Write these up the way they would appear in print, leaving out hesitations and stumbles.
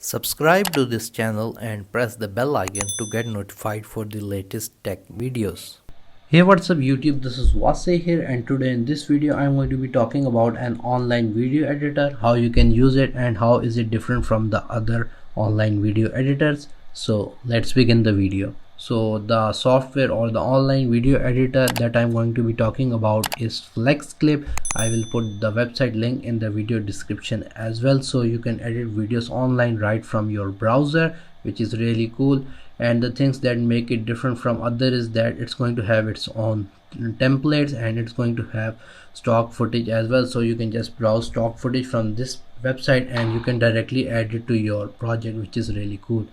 Subscribe to this channel and press the bell icon to get notified for the latest tech videos. Hey, what's up YouTube, this is Wasay here, and today in this video I'm going to be talking about an online video editor, how you can use it and how is it different from the other online video editors. So let's begin the video. So the software or the online video editor that I'm going to be talking about is Flexclip. I will put the website link in the video description as well, so you can edit videos online right from your browser, which is really cool. And the things that make it different from other is that it's going to have its own templates and it's going to have stock footage as well, so you can just browse stock footage from this website and you can directly add it to your project, which is really cool.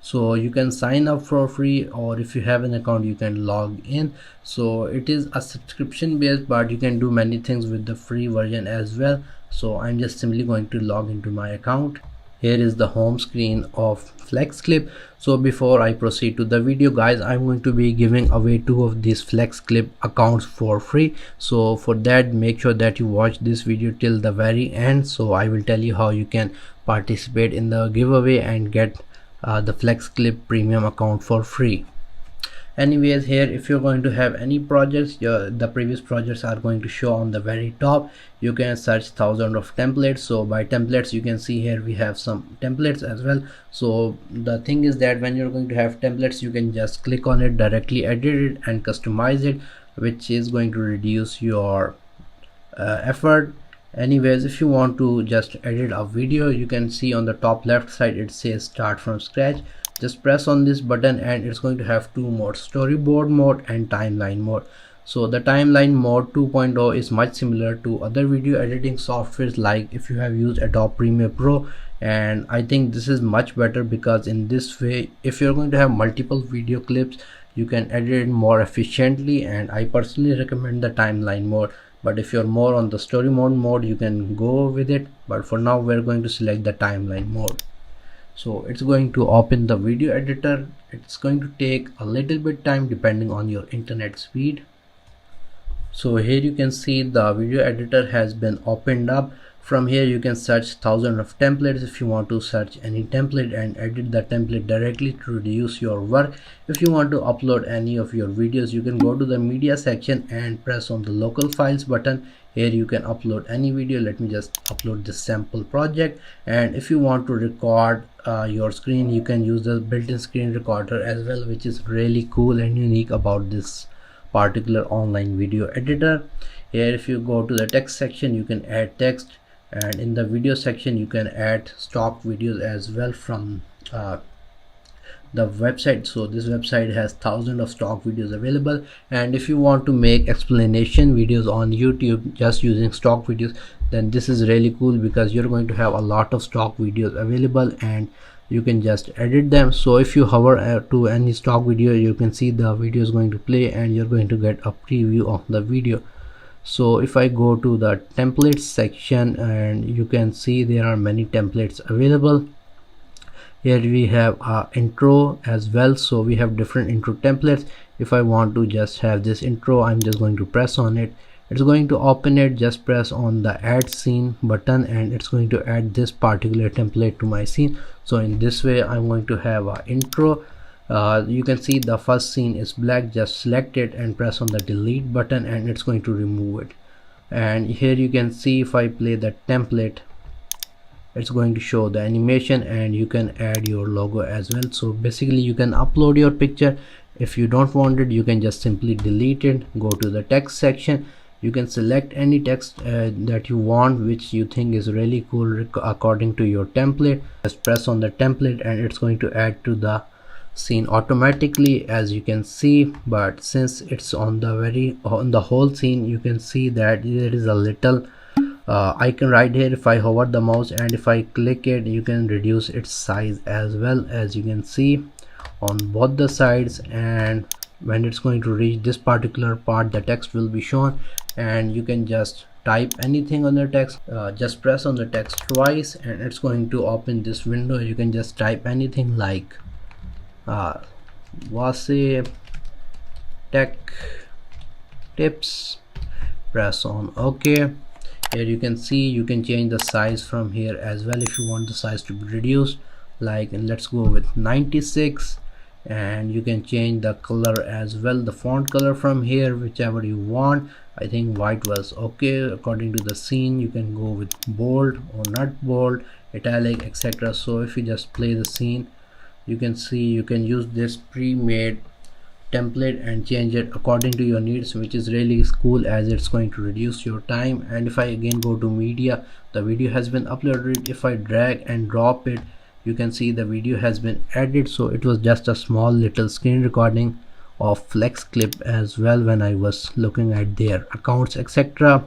So you can sign up for free, or if you have an account you can log in. So it is a subscription based, but you can do many things with the free version as well. So I'm just simply going to log into my account. Here is the home screen of Flexclip. So before I proceed to the video, guys, I'm going to be giving away 2 of these Flexclip accounts for free. So for that, make sure that you watch this video till the very end, so I will tell you how you can participate in the giveaway and get the Flexclip premium account for free. Anyways, here if you're going to have any projects, the previous projects are going to show on the very top. You can search thousands of templates. So by templates, you can see here we have some templates as well. So the thing is that when you're going to have templates, you can just click on it, directly edit it and customize it, which is going to reduce your effort. Anyways, if you want to just edit a video, you can see on the top left side it says start from scratch. Just press on this button and it's going to have 2 modes, storyboard mode and timeline mode. So the timeline mode 2.0 is much similar to other video editing softwares, like if you have used Adobe Premiere Pro, and I think this is much better because in this way, if you're going to have multiple video clips, you can edit it more efficiently, and I personally recommend the timeline mode. But if you're more on the story mode, you can go with it, but for now we're going to select the timeline mode. So it's going to open the video editor. It's going to take a little bit time depending on your internet speed. So here you can see the video editor has been opened up. From here you can search thousands of templates if you want to search any template and edit the template directly to reduce your work. If you want to upload any of your videos, you can go to the media section and press on the local files button. Here you can upload any video. Let me just upload this sample project. And if you want to record your screen, you can use the built-in screen recorder as well, which is really cool and unique about this particular online video editor. Here if you go to the text section, you can add text, and in the video section you can add stock videos as well from the website. So this website has thousands of stock videos available, and if you want to make explanation videos on YouTube just using stock videos, then this is really cool because you're going to have a lot of stock videos available and you can just edit them. So if you hover to any stock video, you can see the video is going to play and you're going to get a preview of the video. So if I go to the templates section, and you can see there are many templates available. Here we have intro as well, so we have different intro templates. If I want to just have this intro, I'm just going to press on it. It's going to open it. Just press on the add scene button and it's going to add this particular template to my scene. So in this way I'm going to have an intro. You can see the first scene is black. Just select it and press on the delete button and it's going to remove it. And here you can see if I play the template, it's going to show the animation and you can add your logo as well. So basically you can upload your picture. If you don't want it, you can just simply delete it. Go to the text section. You can select any text that you want, which you think is really cool according to your template. Just press on the template and it's going to add to the scene automatically, as you can see. But since it's on the whole scene, you can see that there is a little icon right here. If I hover the mouse and if I click it, you can reduce its size as well, as you can see on both the sides. And when it's going to reach this particular part, the text will be shown and you can just type anything on the text. Just press on the text twice and it's going to open this window. You can just type anything like Wasay tech tips. Press on OK. Here you can see you can change the size from here as well if you want the size to be reduced. like, and let's go with 96, and you can change the color as well, the font color from here, whichever you want. I think white was okay according to the scene. You can go with bold or not bold, italic, etc. So if you just play the scene, you can see you can use this pre-made template and change it according to your needs, which is really cool as it's going to reduce your time. And if I again go to media, the video has been uploaded. If I drag and drop it, you can see the video has been added. So it was just a small little screen recording of Flexclip as well when I was looking at their accounts, etc.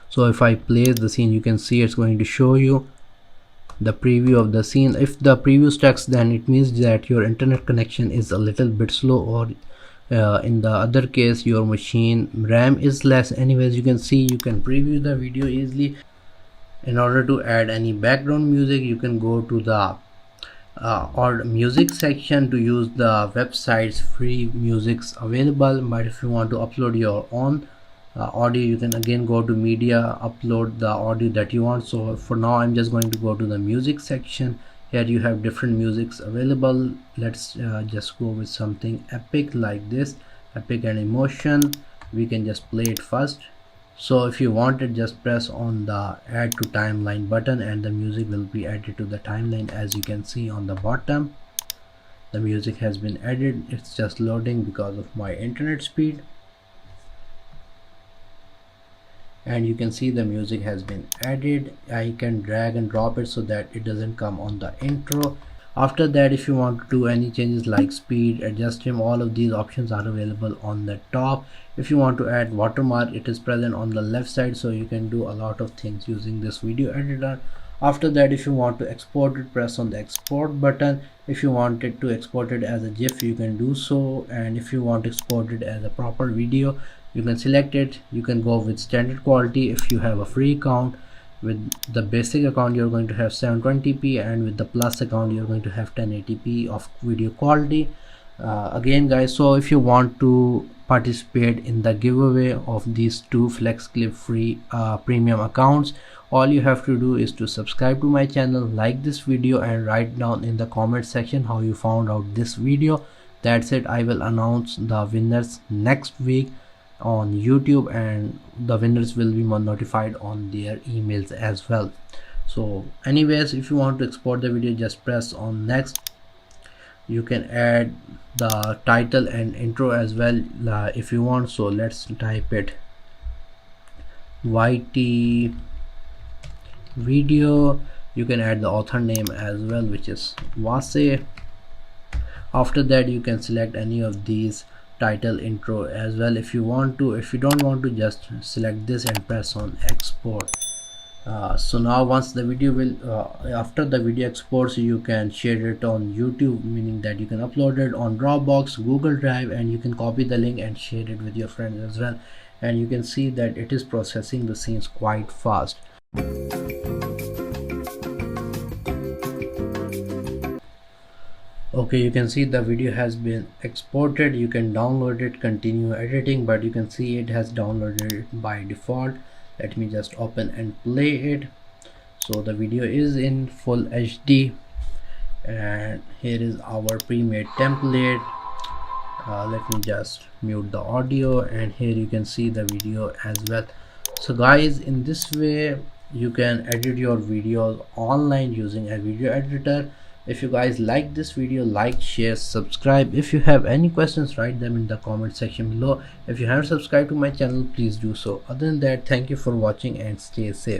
So if I play the scene, you can see it's going to show you the preview of the scene. If the preview stacks, then it means that your internet connection is a little bit slow, or in the other case your machine RAM is less. Anyways, you can see you can preview the video easily. In order to add any background music, you can go to the or music section to use the website's free musics available. But if you want to upload your own audio, you can again go to media, upload the audio that you want. So for now I'm just going to go to the music section. Here you have different musics available. Let's just go with something epic like this, epic and emotion. We can just play it first. So if you want it, just press on the add to timeline button and the music will be added to the timeline. As you can see on the bottom, the music has been added. It's just loading because of my internet speed. And you can see the music has been added. I can drag and drop it so that it doesn't come on the intro. After that, if you want to do any changes like speed, adjust him, all of these options are available on the top. If you want to add watermark, it is present on the left side, so you can do a lot of things using this video editor. After that, if you want to export it, press on the export button. If you wanted to export it as a GIF, you can do so. And if you want to export it as a proper video, you can select it. You can go with standard quality if you have a free account. With the basic account, you're going to have 720p, and with the plus account, you're going to have 1080p of video quality. Again guys, so if you want to participate in the giveaway of these two Flexclip free premium accounts, all you have to do is to subscribe to my channel, like this video, and write down in the comment section how you found out this video. That's it. I will announce the winners next week on YouTube, and the winners will be notified on their emails as well. So anyways, if you want to export the video, just press on next. You can add the title and intro as well if you want. So let's type it YT video. You can add the author name as well, which is Wasay. After that, you can select any of these title, intro as well if you want to. If you don't want to, just select this and press on export. So now once the video will after the video exports, you can share it on YouTube, meaning that you can upload it on Dropbox, Google Drive, and you can copy the link and share it with your friends as well. And you can see that it is processing the scenes quite fast. Okay, you can see the video has been exported. You can download it, continue editing, but you can see it has downloaded it by default. Let me just open and play it. So the video is in full HD, and here is our pre-made template. Let me just mute the audio, and here you can see the video as well. So guys, in this way you can edit your videos online using a video editor. If you guys like this video, like, share, subscribe. If you have any questions, write them in the comment section below. If you haven't subscribed to my channel, please do so. Other than that, thank you for watching and stay safe.